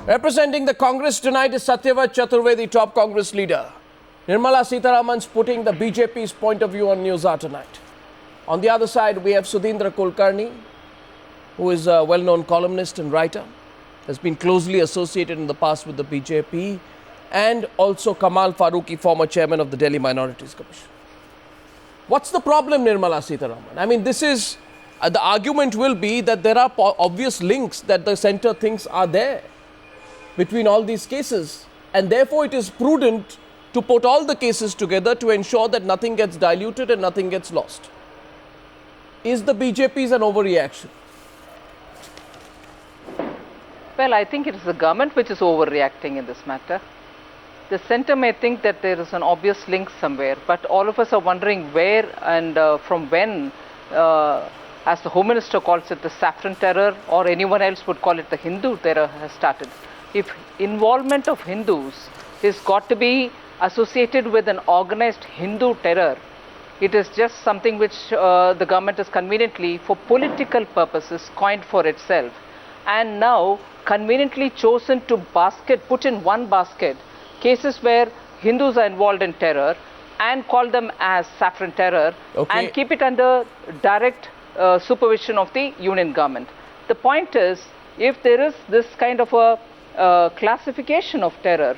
Representing the Congress tonight is Satyavat Chaturvedi, top Congress leader. Nirmala Sitharaman's putting the B.J.P's point of view on News Hour tonight. On the other side, we have Sudhindra Kulkarni, who is a well-known columnist and writer, has been closely associated in the past with the B.J.P, and also Kamal Farooqi, former chairman of the Delhi Minorities Commission. What's the problem, Nirmala Sitharaman? I mean, this is, the argument will be that there are obvious links that the centre thinks are there between all these cases, and therefore it is prudent to put all the cases together to ensure that nothing gets diluted and nothing gets lost. Is the BJP's an overreaction? Well, I think it is the government which is overreacting in this matter. The centre may think that there is an obvious link somewhere, but all of us are wondering where and from when, as the Home Minister calls it, the saffron terror, or anyone else would call it the Hindu terror, has started. If involvement of Hindus is got to be associated with an organized Hindu terror, it is just something which the government has conveniently, for political purposes, coined for itself, and now conveniently chosen to put in one basket cases where Hindus are involved in terror and call them as saffron terror, and keep it under direct supervision of the union government. The point is, if there is this kind of a classification of terror,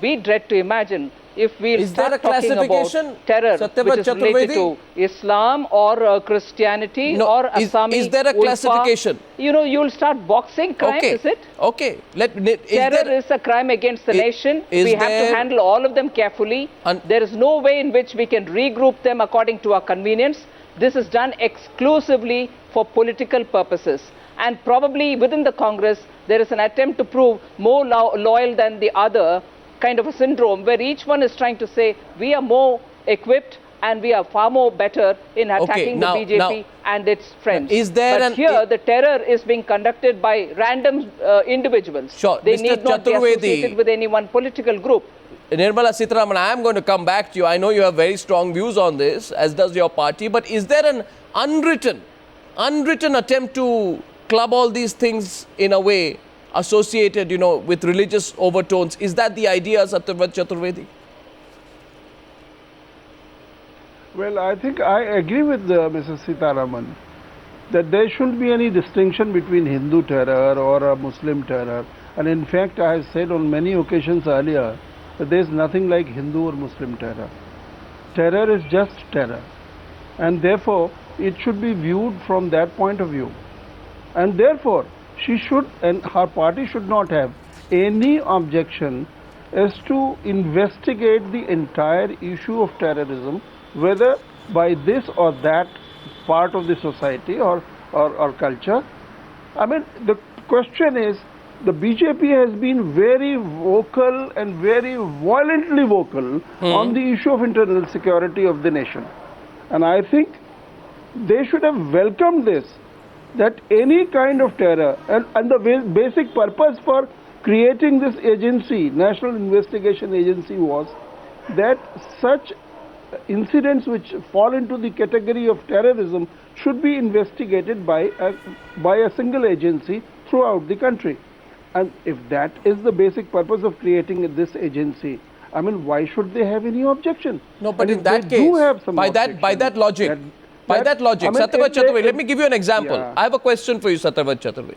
we dread to imagine if we start talking about terror which is related to Islam or Christianity or Assami. Is there a classification? You know, you will start boxing crime, is it? Okay. Terror is a crime against the nation. We have to handle all of them carefully. There is no way in which we can regroup them according to our convenience. This is done exclusively for political purposes. And probably within the Congress, there is an attempt to prove more loyal than the other, kind of a syndrome where each one is trying to say we are more equipped and we are far more better in attacking the BJP and its friends. The terror is being conducted by random individuals. Sure. They need not be associated with any one political group. Nirmala Sitharaman, I am going to come back to you. I know you have very strong views on this, as does your party, but is there an unwritten attempt to club all these things in a way associated, with religious overtones? Is that the idea, Satyavat Chaturvedi? Well, I think I agree with Mrs. Sitharaman that there shouldn't be any distinction between Hindu terror or Muslim terror. And in fact, I have said on many occasions earlier that there is nothing like Hindu or Muslim terror. Terror is just terror. And therefore, it should be viewed from that point of view. And therefore, she should and her party should not have any objection as to investigate the entire issue of terrorism, whether by this or that part of the society or culture. I mean, the question is, the BJP has been very vocal and very violently vocal on the issue of internal security of the nation. And I think they should have welcomed this, that any kind of terror, and the basic purpose for creating this agency, National Investigation Agency, was that such incidents which fall into the category of terrorism should be investigated by a single agency throughout the country. And if that is the basic purpose of creating this agency, I mean, why should they have any objection? No, but in that case, by that logic, Satyavat Chaturvedi, let me give you an example. I have a question for you, Satyavat Chaturvedi.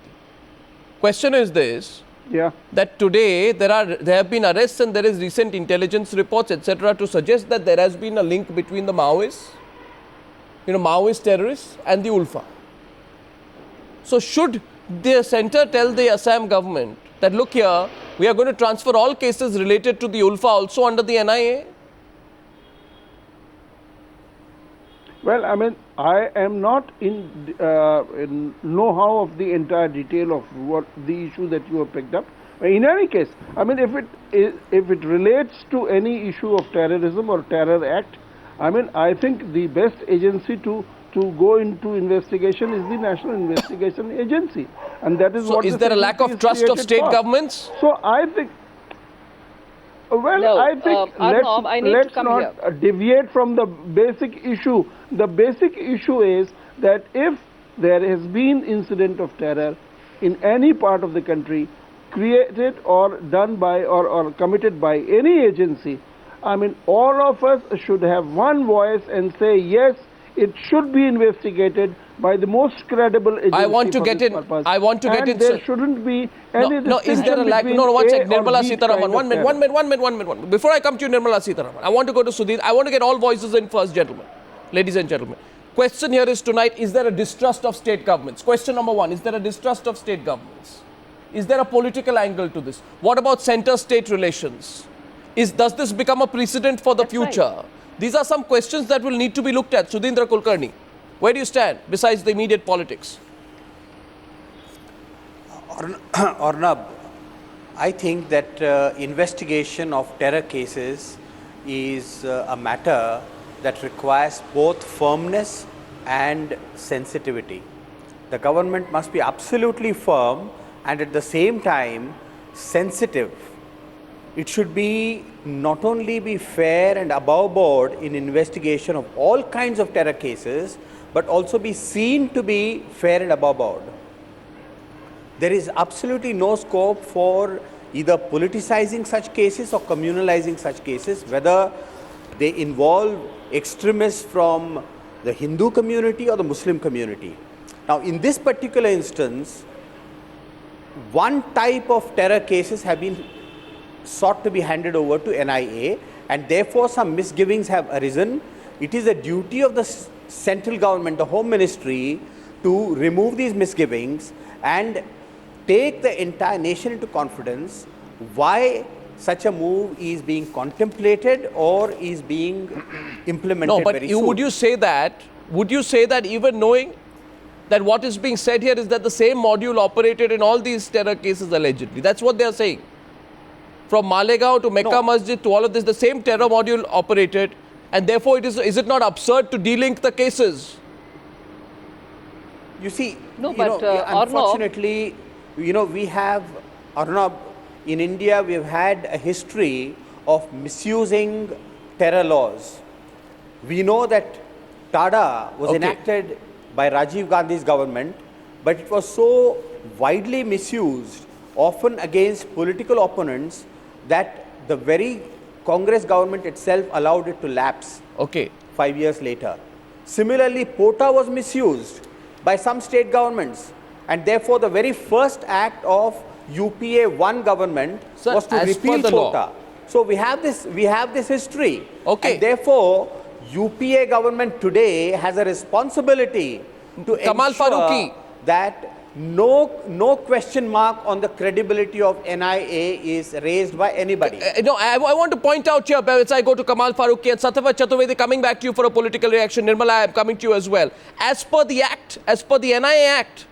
Question is this, that today there have been arrests and there is recent intelligence reports, etc., to suggest that there has been a link between the Maoists, Maoist terrorists and the ULFA. So should the centre tell the Assam government that, look here, we are going to transfer all cases related to the ULFA also under the NIA? Well, I mean, I am not in know-how of the entire detail of what the issue that you have picked up. In any case, I mean, if it relates to any issue of terrorism or terror act, I mean, I think the best agency to go into investigation is the National Investigation Agency, and that is what. So, is there a lack of trust of state governments? So, I think. Well, no, I think let's not deviate from the basic issue. The basic issue is that if there has been incident of terror in any part of the country, created or done by or committed by any agency, I mean, all of us should have one voice and say, yes, it should be investigated by the most credible agency. I want to for get this in. purpose. I want to get in. And there shouldn't be any No, is there a lack? between No, one A sec. or Nirmala B Sitharaman. kind of One minute. Before I come to you, Nirmala Sitharaman, I want to go to Sudhir. I want to get all voices in first, gentlemen. Ladies and gentlemen. Question here is tonight, is there a distrust of state governments? Question number one, is there a distrust of state governments? Is there a political angle to this? What about center-state relations? Does this become a precedent for the future? Right. These are some questions that will need to be looked at. Sudhindra Kulkarni, where do you stand besides the immediate politics? Arnab, I think that investigation of terror cases is a matter that requires both firmness and sensitivity. The government must be absolutely firm and at the same time sensitive. It should be not only be fair and above board in investigation of all kinds of terror cases, but also be seen to be fair and above board. There is absolutely no scope for either politicizing such cases or communalizing such cases, whether they involve extremists from the Hindu community or the Muslim community. Now, in this particular instance, one type of terror cases have been sought to be handed over to NIA, and therefore some misgivings have arisen. It is a duty of the central government, the Home Ministry, to remove these misgivings and take the entire nation into confidence why such a move is being contemplated or is being implemented very soon. Would you say that even knowing that what is being said here is that the same module operated in all these terror cases allegedly? That's what they are saying. From Malegaon to Mecca Masjid to all of this, the same terror module operated, and therefore is it not absurd to delink the cases? You see, Arnab, unfortunately, we have, Arnab, in India, we have had a history of misusing terror laws. We know that TADA was enacted by Rajiv Gandhi's government, but it was so widely misused, often against political opponents, that the very Congress government itself allowed it to lapse 5 years later. Similarly, POTA was misused by some state governments, and therefore the very first act of UPA 1 government was to repeal POTA. So we have this history. And therefore, UPA government today has a responsibility to ensure that no question mark on the credibility of NIA is raised by anybody. I want to point out here, as I go to Kamal Farooqi and Satyavrat Chaturvedi, coming back to you for a political reaction. Nirmala, I am coming to you as well. As per the Act, as per the NIA Act,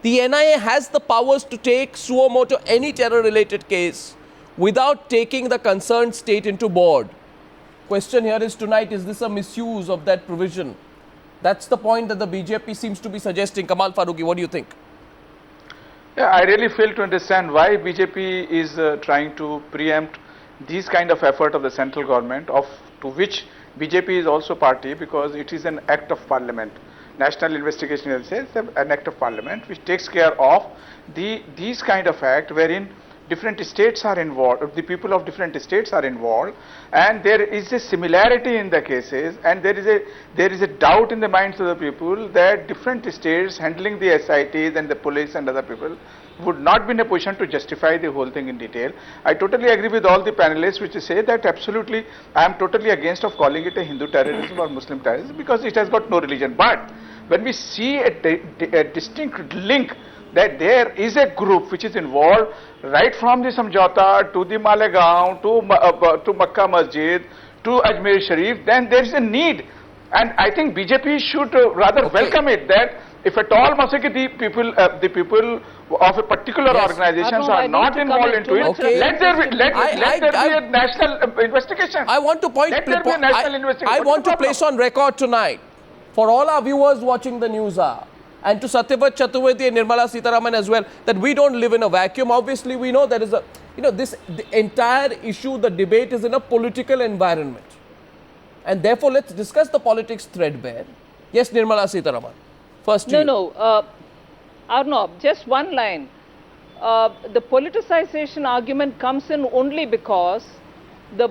the NIA has the powers to take suo motu any terror-related case without taking the concerned state into board. Question here is tonight, is this a misuse of that provision? That's the point that the B.J.P seems to be suggesting. Kamal Farooqi, what do you think? Yeah, I really fail to understand why B.J.P is trying to preempt these kind of effort of the central government, to which B.J.P is also party, because it is an act of parliament. National Investigation Agency is an act of parliament which takes care of these kind of act wherein different states are involved, the people of different states are involved, and there is a similarity in the cases, and there is a doubt in the minds of the people that different states handling the SITs and the police and other people would not be in a position to justify the whole thing in detail. I totally agree with all the panelists which say that absolutely I am totally against of calling it a Hindu terrorism or Muslim terrorism, because it has got no religion. But when we see a distinct link that there is a group which is involved right from the Samjhauta to the Malegaon to Makkah Masjid to Ajmer Sharif, then there is a need, and I think B.J.P should rather welcome it, that if at all the people of a particular organizations are not involved into it, let there be a national investigation. I want to I want to place on record tonight for all our viewers watching the news hour, and to Satyavrat Chaturvedi and Nirmala Sitharaman as well, that we don't live in a vacuum. Obviously, we know there is the entire issue, the debate is in a political environment. And therefore, let's discuss the politics threadbare. Yes, Nirmala Sitharaman. First to you. Arnab, just one line. the politicization argument comes in only because the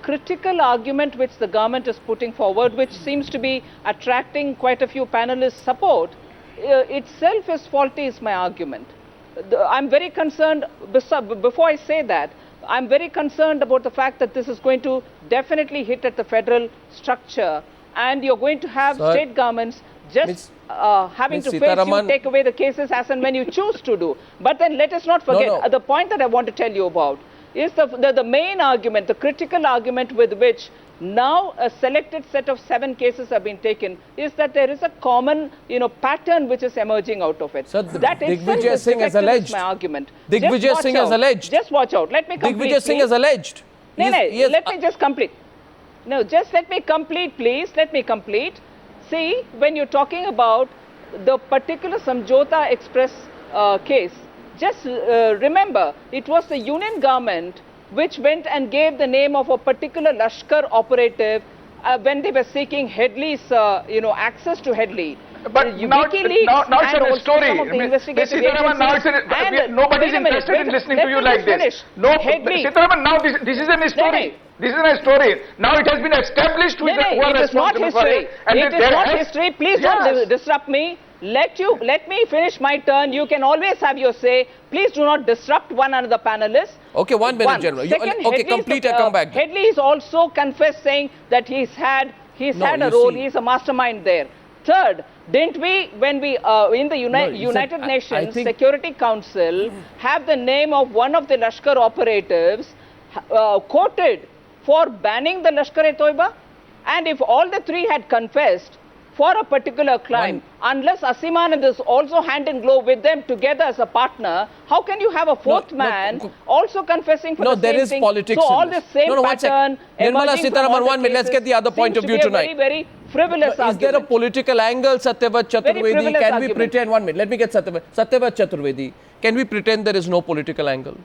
critical argument which the government is putting forward, which seems to be attracting quite a few panelists' support, itself is faulty, is my argument. I'm very concerned, before I say that, I'm very concerned about the fact that this is going to definitely hit at the federal structure, and you're going to have state governments just having to face you, take away the cases as and when you choose to do. But then let us not forget, the point that I want to tell you about is the main argument, the critical argument with which now a selected set of 7 cases have been taken, is that there is a common, pattern which is emerging out of it. So that Digvijay Singh has alleged. my argument. Digvijay Singh has alleged. Just watch out. Let me complete. Digvijay Singh has alleged. No, let me just complete. No, just let me complete, please. Let me complete. See, when you're talking about the particular Samjhauta Express case, just remember, it was the union government which went and gave the name of a particular Lashkar operative when they were seeking Headley's, access to Headley. But now it's a story. Nobody is interested in listening to you like this. No, Sitaraman, now this is a story. This is a story. Now it has been established who it is not history. It is not history. Please don't disrupt me. Let me finish my turn. You can always have your say. Please do not disrupt one another panelists. Okay, 1 minute, General. Okay, complete and come back. Headley is also confessed saying that he's had a role. He's a mastermind there. Third, didn't we, when we in the United Nations Security Council, have the name of one of the Lashkar operatives quoted for banning the Lashkar-e-Toiba? And if all the 3 had confessed for a particular crime, unless Asimanand is also hand in glove with them together as a partner, how can you have a 4th man also confessing for the same thing? No, there is politics. So all the same pattern. Nirmala Sitharaman, 1 minute. Let's get the other point of view tonight. Very frivolous argument. Is there a political angle, Satyavat Chaturvedi? Can we pretend, 1 minute, let me get Satyavat Chaturvedi. Can we pretend there is no political angle?